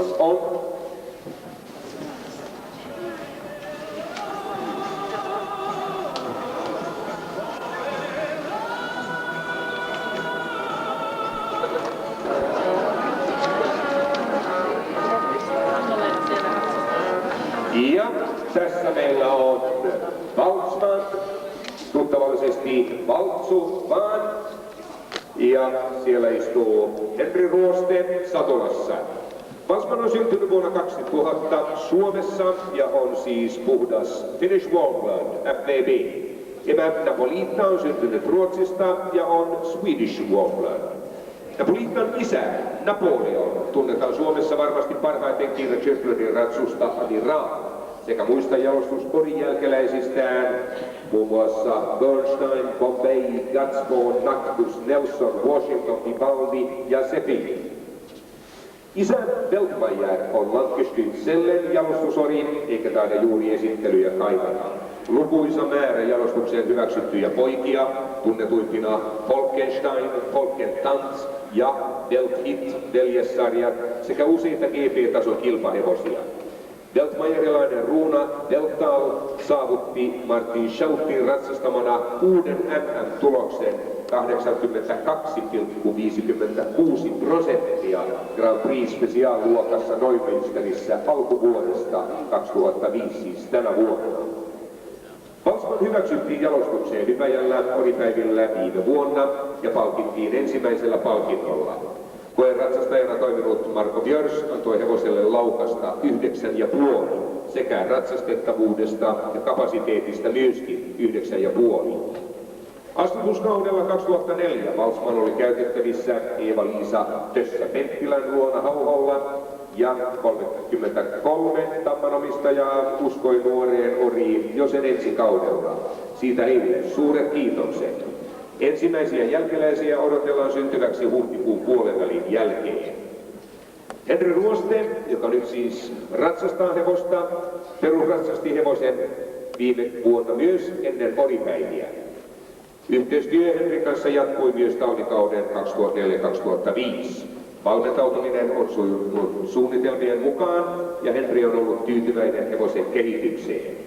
Balsman on. Ja tässä meillä on Balsman, tuttavallisesti Valtsu vaan. Ja siellä istuu Henri Ruoste satulassa. Balsman on syntynyt vuonna 2000 Suomessa ja on siis puhdas Finnish Warmblood, FVB. Emä Napoliitta on syntynyt Ruotsista ja on Swedish Warmblood. Napoliitan isä, Napoleon, tunnetaan Suomessa varmasti parhaiten King Cheflönin ratsusta Amiral sekä muista jalostuspodin jälkeläisistään, muun muassa Bernstein, Bombay, Gatsbo, Nactus, Nelson, Washington, Vivaldi ja Sefi. Isä Weltmeier on Lankestyn Sellen jalostusori, eikä taida juuri esittelyjä kaivata. Lukuisa määrä jalostukseen hyväksyttyjä poikia, tunnetuimpina Falkenstein, Falkentanz ja Welthit veljessarjat sekä useita GP-tason kilpahevosia. Weltmeierilainen ruuna Welttal saavutti Martin Schautin ratsastamana uuden MM-tuloksen 82,56% Grand Prix Special-luokassa Neumünsterissä alkuvuodesta 2005, siis tänä vuonna. Balsman hyväksyttiin jalostukseen Hypäjällä oripäivillä viime vuonna ja palkittiin ensimmäisellä palkinnolla. Koeratsastajana toiminut Marko Björs antoi hevoselle laukasta 9,5 sekä ratsastettavuudesta ja kapasiteetista myöskin 9,5. Astutuskaudella 2004 Balsman oli käytettävissä Eeva-Liisa Tössä-Penttilän luona Hauholla ja 33 tammanomistajaa uskoi nuoreen oriin jo sen ensi kaudella. Siitä heille suuret kiitokset. Ensimmäisiä jälkeläisiä odotellaan syntyväksi huhtikuun puolenvälin jälkeen. Henri Ruoste, joka nyt siis ratsastaa hevosta, perusratsasti hevosen viime vuonna myös ennen oripäiviä. Yhteistyö Henrin kanssa jatkui myös talvikauden 2004-2005. Valmentautuminen on sujunut suunnitelmien mukaan ja Henri on ollut tyytyväinen hevosen kehitykseen.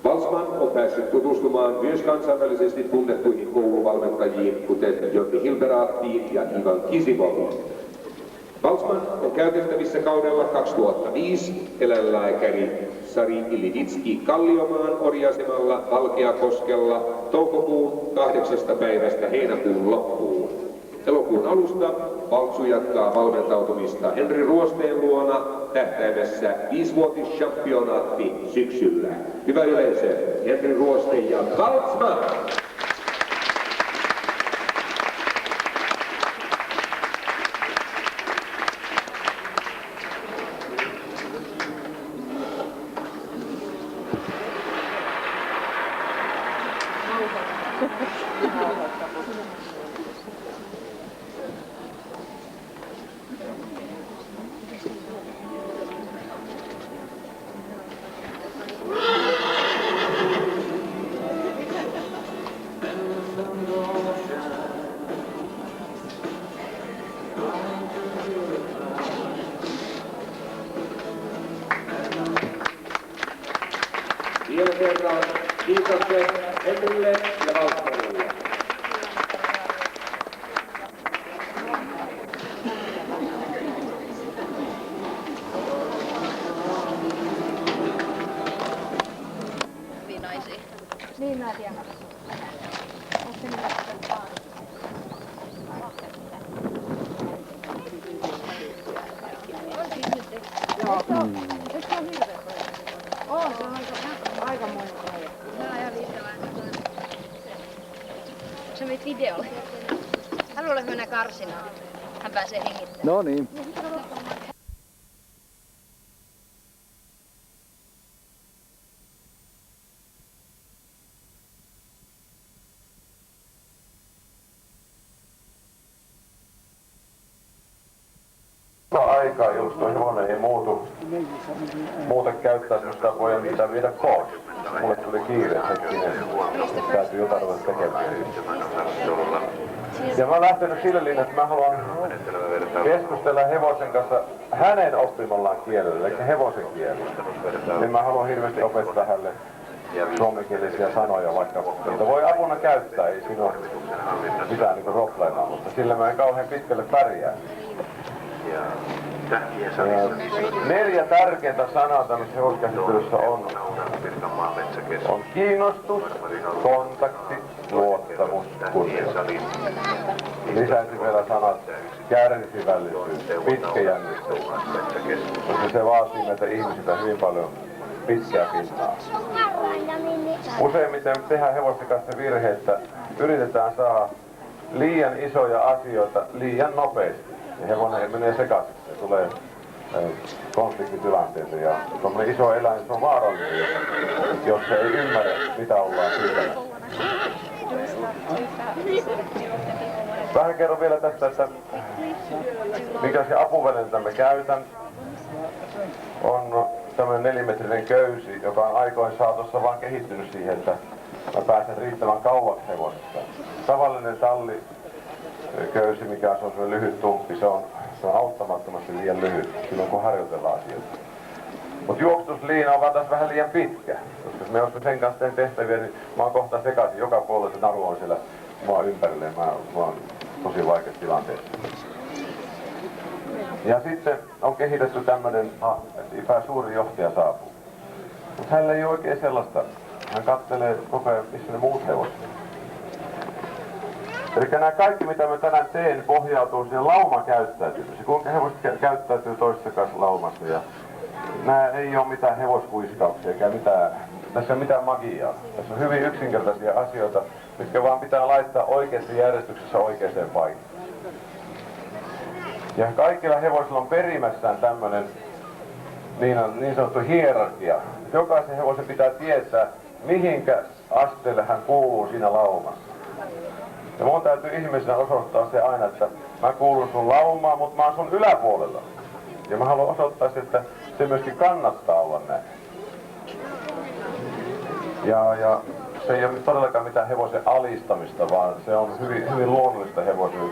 Balsman on päässyt tutustumaan myös kansainvälisesti tunnettuihin kouluvalmentajiin, kuten Jonni Hilberaattiin ja Ivan Kisimoviin. Balsman on käytettävissä kaudella 2005 eläinlääkäri Sari Iliditski Kalliomaan oriasemalla Valkeakoskella toukokuun 8. päivästä heinäkuun loppuun. Elokuun alusta Valtsu jatkaa valmentautumista Henri Ruosteen luona tähtäimessä 5-vuotischampionaatti syksyllä. Hyvä yleisö, Henri Ruoste ja Balsman! Vielä kerran kiitokset Henrille ja Valtterille. Hyvin naisia. Niin mä tiedän. Onko se niitä Joo. Eikö se ole hirveä paljon? On, se on aikamoinen paljon. Se on ihan riittävän. Se meni videolle. Haluaisi mennä karsinaan. Hän pääsee hengittämään. No niin. Aikaa just toi hevonen ei muuta käyttää semmoista pojan pitää viedä pois. Mulle tuli kiire hetkinen, täytyy jotain ruveta tekemään. Ja mä oon lähtenyt sille linjalle, että mä haluan keskustella hevosen kanssa hänen oppimallaan kielellä, eli hevosen kielellä. Niin mä haluan hirveästi opettaa hänelle suomenkielisiä sanoja, vaikka niitä voi apuna käyttää, ei siinä ole mitään niinku ropleinaa, mutta sillä mä en kauhean pitkälle pärjää. 4 tärkeintä sanaa tämmöisessä hevoskäsittelyssä on kiinnostus, kontakti, luottamus, kunnioitus. Lisäisi vielä sanat kärsivällisyys, pitkäjännitteys, koska se vaatii meiltä ihmisiltä hyvin paljon pitkää pinnaa. Useimmiten tehdään hevosten kanssa virhe, että yritetään saada liian isoja asioita liian nopeasti. Ja hevonen menee sekaisin, tulee konfliktitilanteita ja tuommoinen iso eläin, se on vaarallinen, jos se ei ymmärrä, mitä ollaan pyytämässä. Vähän kerron vielä tästä, että mikä se apuvälineitä me käytän. On tämmöinen 4-metrinen köysi, joka on aikoin saatossa vaan kehittynyt siihen, että mä pääsen riittävän kauaksi hevosesta. Tavallinen talliköysi, mikä on semmoinen lyhyt tumppi, se on auttamattomasti liian lyhyt silloin kun harjoitellaan asioita. Mutta juoksutusliina on vaan taas vähän liian pitkä, koska jos mä sen kanssa teen tehtäviä, niin mä oon kohta sekaisin. Joka puolella se naru on siellä mua ympärilleen. Mä oon tosi vaikeassa tilanteessa. Ja sitten on kehitetty tämmönen, että suuri johtaja saapuu. Mutta hänellä ei ole oikein sellaista. Hän katselee koko ajan, missä ne muut hevoset. Eli nämä kaikki, mitä mä tänään teen, pohjautuu siihen laumakäyttäytymiseen. Kuinka hevoset käyttäytyy toisessa kanssa laumassa. Ja nämä ei ole mitään hevoskuiskauksia eikä mitään, tässä ei ole mitään magiaa. Tässä on hyvin yksinkertaisia asioita, mitkä vaan pitää laittaa oikeassa järjestyksessä oikeaan paikkaan. Ja kaikilla hevosilla on perimässään tämmöinen niin sanottu hierarkia. Jokaisen hevosen pitää tietää, mihinkä asteelle hän kuuluu siinä laumassa. Ja mun täytyy ihmisenä osoittaa se aina, että mä kuulun sun laumaan, mutta mä oon sun yläpuolella. Ja mä haluan osoittaa se, että se myöskin kannattaa olla näin. Ja se ei ole todellakaan mitään hevosen alistamista, vaan se on hyvin luonnollista hevosen.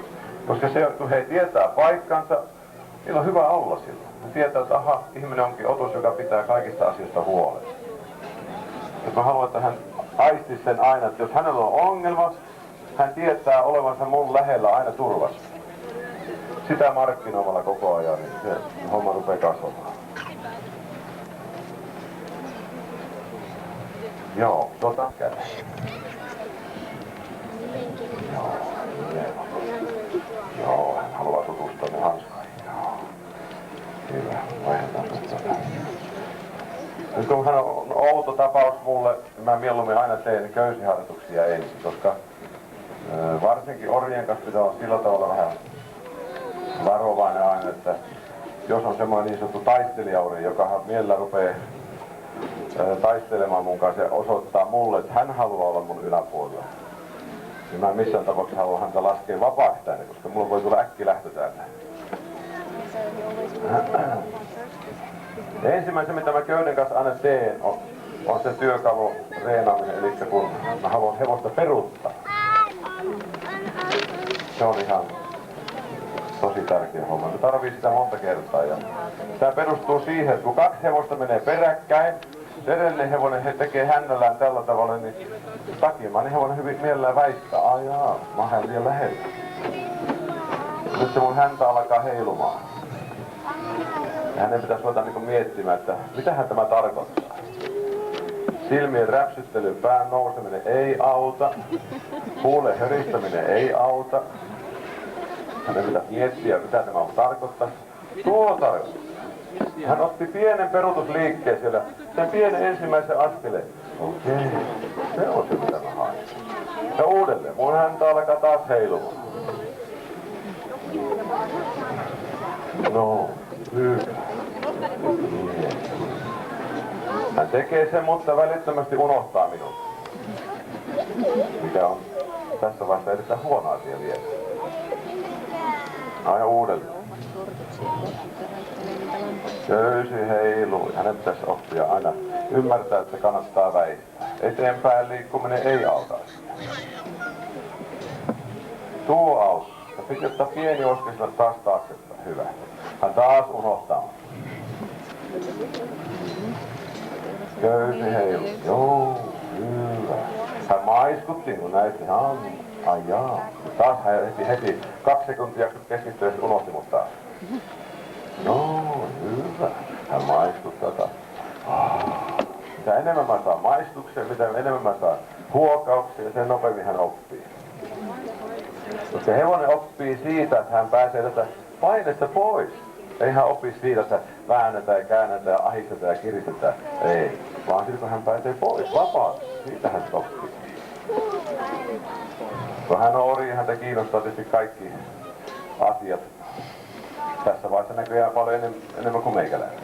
Koska se, kun he tietää paikkansa, niillä on hyvä olla silloin. He tietää, että aha, ihminen onkin otus, joka pitää kaikista asioista huolen. Et mä haluan, että hän aistisi sen aina, että jos hänellä on ongelma, hän tietää olevansa mun lähellä aina turvassa. Sitä markkinoimalla koko ajan, niin se homma rupeaa kasvamaan. Joo, käy. Joo, hän haluaa tutustua ne hanskoihin. Hyvä, vaihdetaan tuosta. Nyt kun hän on outo tapaus mulle, mä mieluummin aina teen köysiharjoituksia ensin, koska varsinkin orjien kanssa pitää olla sillä tavalla vähän varovainen aina, että jos on semmoinen niin sanottu taistelijauri, joka mielellä rupeaa taistelemaan mun kanssa ja osoittaa mulle, että hän haluaa olla mun yläpuolella, niin mä en missään tapauksessa halua häntä laskea vapaaksi tänne, koska mulla voi tulla äkkilähtö tänne. Ja ensimmäisen, mitä mä köyden kanssa aina teen, on se työkalu reenaaminen, eli kun mä haluan hevosta peruuttaa. Se on ihan tosi tärkeä homma. Se tarvii sitä monta kertaa. Ja tämä perustuu siihen, että kun 2 hevosta menee peräkkäin, se edellinen hevonen tekee hännällään tällä tavalla, niin takimainen hevonen hyvin mielellään väistää. Jaa, mä oon hän liian lähellä. Nyt se mun häntä alkaa heilumaan. Ja hänen pitäisi ruveta niin miettimään, että mitähän tämä tarkoittaa. Silmien räpsyttely, pään nouseminen ei auta. Huulen höristäminen ei auta. Hänen pitäisi miettiä, mitä tämä tarkoittaa. Tuo tarkoittaa. Hän otti pienen peruutusliikkeen siellä, sen pienen ensimmäisen askeleen. Okei, se on se mitä mä haen. Ja uudelleen, mun häntä alkaa taas heilumaan. No, hyvä. Hän tekee sen, mutta välittömästi unohtaa minut. Mikä on tässä vaiheessa erittäin huono asia vielä. Aina uudelleen. Köysi heiluu. Hänen pitäisi oppia aina ymmärtää, että kannattaa väistää. Eteenpäin liikkuminen ei auta. Tuo auttaa. Ja sitten ottaa pieni oskisena taas taaksepäin. Hyvä. Hän taas unohtaa. Köysi heilu. Joo, hyvä. Hän maiskutti, kun näytti. Ai jaa. Taas hän heti 2 sekuntia keskittyä ja unohti mut taas. No, hyvä. Hän maistuttaa taas. Mitä enemmän mä saan maistuksia, mitä enemmän mä saan huokauksia, sen nopeammin hän oppii. Koska hevonen oppii siitä, että hän pääsee tästä painesta pois. Ei hän opi siitä, että väännetään ja käännetään ja ahistetaan ja kiristetään. Ei. Vaan siitä, kun hän pääsee pois, vapaasti. Siitä hän oppii. Kun hän on ori, häntä kiinnostaa tietysti kaikki asiat. Tässä vaiheessa näköjään paljon enemmän kuin meikäläinen.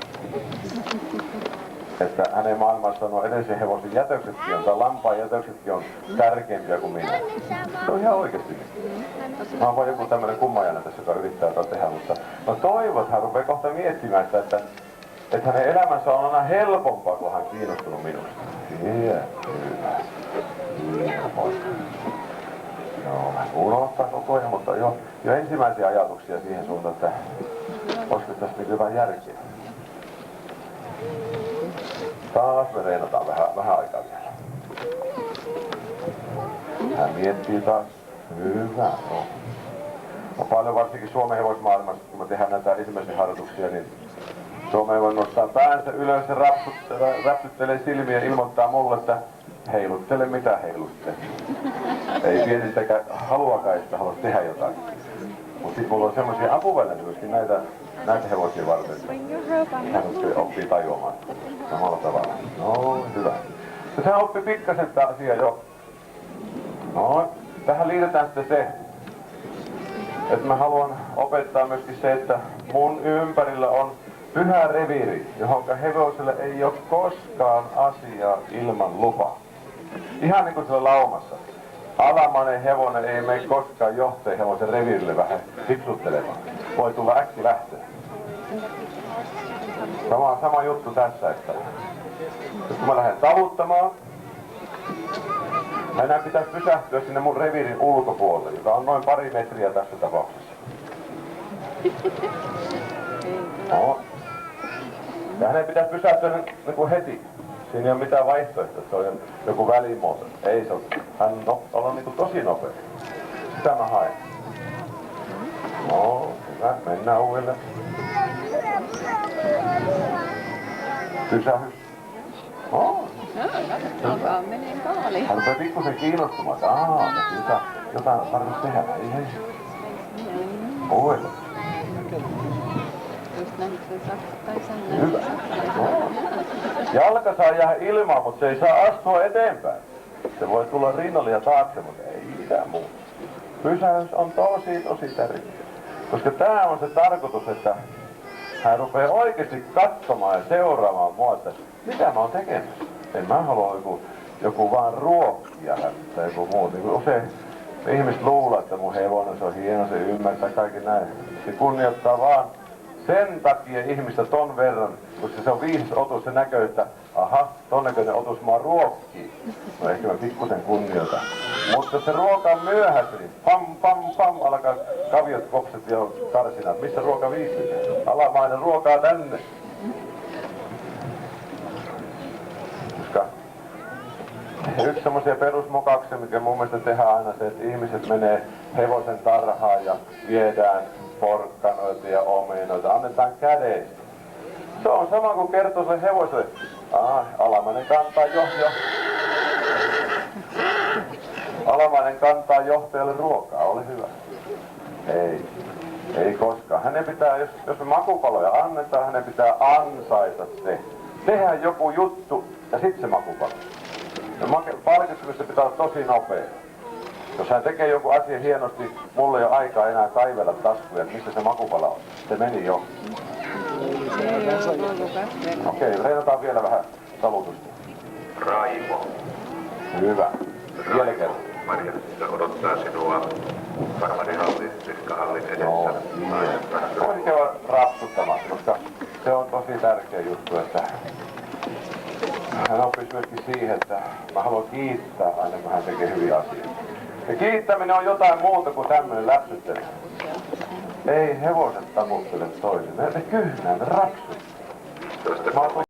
Että hänen maailmassaan on edellisen hevosen jätöksetkin tai lampaan jätöksetkin on tärkeämpiä kuin minä. Se on ihan oikeesti. Mä oon vaan joku tämmönen kummajainen tässä, joka yrittää jotain tehdä, mutta mä toivon, että hän rupeaa kohta miettimään sitä, että hänen elämänsä on aina helpompaa, kun hän on kiinnostunut minusta. Hyvä. Joo, hän unohtaa koko ajan, mutta jo ensimmäisiä ajatuksia siihen suuntaan, että olisiko tässä niin hyvä järkeä. Taas me reenataan vähän aikaa vielä. Hän miettii taas. Hyvä. No paljon varsinkin Suomen hevosmaailmassa, kun me tehdään näitä ensimmäisiä harjoituksia, niin Suomen voi nostaa päänsä ylös ja räpsyttelee silmiä ja ilmoittaa mulle, että heiluttele mitä heilutte. Ei pienistäkään haluakaan, että haluaisi tehdä jotain. Mutta sitten mulla on semmoisia apuvälineitä myöskin näitä hevosia varten. Hän oppii tajuamaan samalla tavalla. No, hyvä. Ja sehän oppi pikkasen tämä asia jo. No, tähän liitetään sitten se, että mä haluan opettaa myöskin se, että mun ympärillä on pyhä reviiri, johonka hevoselle ei ole koskaan asiaa ilman lupaa. Ihan niin kuin siellä laumassa. Alamainen hevonen ei mene koskaan johtajan hevosen reviirille vähän hipsuttelemaan. Voi tulla äkki lähteä. Sama juttu tässä, että kun mä lähden tavuttamaan, hänen pitäisi pysähtyä sinne mun reviirin ulkopuolelle, joka on noin 2 metriä tässä tapauksessa. No. Ja hänen pitäisi pysähtyä niin kuin heti. Siinä ei ole mitään vaihtoehtoa, se on joku välimuoto. Ei se ole. Hän on niin kuin tosi nopea. Sitä mä haen. No, hyvä. Mennään uudelleen. Pysähys. No. Alkaa menee kaaliin. Hän rupeaa pikkusen kiinnostumaan. Jotain tarvitsisi tehdä. Ei. Uudelleen. Just näin, se tai hyvä. No. Jalka saa jäädä ilmaan, mutta se ei saa astua eteenpäin. Se voi tulla rinnalle ja taakse, mutta ei mitään muuta. Pysäys on tosi tärkeä. Koska tämä on se tarkoitus, että hän rupeaa oikeasti katsomaan ja seuraamaan mua, että mitä mä oon tekemässä. En mä halua joku vaan ruokkia tai joku muu. Niin usein ihmiset luulee, että mun hevonen se on hieno, se ymmärtää kaiken näin. Se kunnioittaa vaan sen takia ihmistä ton verran, koska se on 5. otus, se näkee, että aha, ton näköinen otus mua ruokkii. No ehkä mä pikkusen kunnioitan. Mutta se ruoka on myöhässä, niin pam, alkaa kaviot, kopset ja karsinat. Missä ruoka viihtyy? Alamainen ruokaa tänne. Koska yksi semmoisia perusmokauksia, mikä mun mielestä tehdään aina se, että ihmiset menee hevosen tarhaan ja viedään porkkanoita ja omenoita, annetaan kädeistä. Se on sama kuin kertoo sille hevoselle. Alamainen kantaa Alamainen kantaa johtajalle ruokaa, ole hyvä. Ei koskaan. Hänen pitää, jos me makupaloja annetaan, hänen pitää ansaita se. Tehdään joku juttu ja sitten se makupalo. Ja palkitsemista pitää olla tosi nopea. Jos hän tekee joku asia hienosti, mulla ei ole aikaa enää kaivella taskuja, että missä se makupala on. Se meni jo. Okei, reenataan vielä vähän talutusta. Raivo. Hyvä. Vielä kerran. Marjassa odottaa sinua farmarihallin, Sirkkahallin edessä. Voisi käydä rapsuttamassa, koska se on tosi tärkeä juttu, että hän oppisi myöskin siihen, että mä haluan kiittää aina, kun hän tekee hyviä asioita. Ja kiittäminen on jotain muuta kuin tämmöinen läpsyttely. Ei hevoset taputtele toisin. Ne kyhnää, ne rapsut. Mä oon